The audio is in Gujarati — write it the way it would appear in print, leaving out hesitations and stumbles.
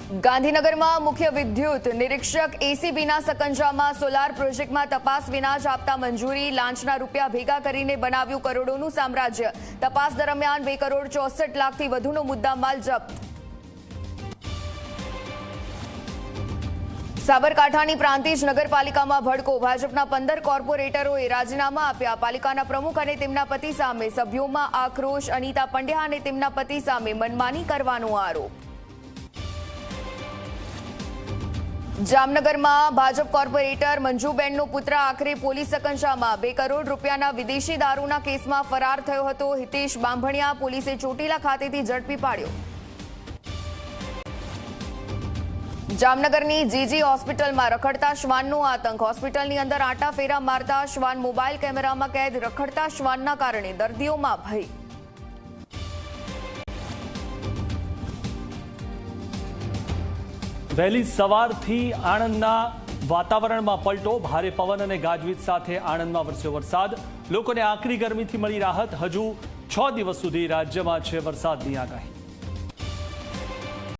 ગાંધીનગરમાં મુખ્ય વિદ્યુત નિરીક્ષક એસીબીના સકંજામાં સોલાર પ્રોજેક્ટમાં તપાસ વિના જ આપતા મંજૂરી, લાંચના રૂપિયા ભેગા કરીને બનાવ્યું કરોડોનું સામ્રાજ્ય। તપાસ દરમિયાન 2,64 લાખથી વધુનો મુદ્દામાલ જપ્ત। સાબરકાંઠાની પ્રાંતિજ નગરપાલિકામાં ભડકો, ભાજપના 15 કોર્પોરેટરોએ રાજીનામા આપ્યા। પાલિકાના પ્રમુખ અને તેમના પતિ સામે સભ્યોમાં આક્રોશ, અનિતા પંડ્યા અને તેમના પતિ સામે મનમાની કરવાનો આરોપ। જામનગરમાં ભાજપ કોર્પોરેટર મંજુબેનનો પુત્ર આખરે પોલીસ સકંજામાં। 2 કરોડ રૂપિયાના વિદેશી દારૂના કેસમાં ફરાર થયો હતો હિતેશ બાંભણિયા, પોલીસે ચોટીલા ખાતેથી ઝડપી પાડ્યો। જામનગરની જીજી હોસ્પિટલમાં રખડતા શ્વાનનો આતંક, હોસ્પિટલની અંદર આંટા ફેરા મારતા શ્વાન મોબાઈલ કેમેરામાં કેદ, રખડતા શ્વાનના કારણે દર્દીઓમાં ભય। વહેલી સવારથી આણંદના વાતાવરણમાં પલટો, ભારે પવન અને ગાજવીજ સાથે આણંદમાં વરસ્યો વરસાદ। લોકોને આકરી ગરમીથી મળી રાહત। હજુ 6 દિવસ સુધી રાજ્યમાં છે વરસાદની આગાહી।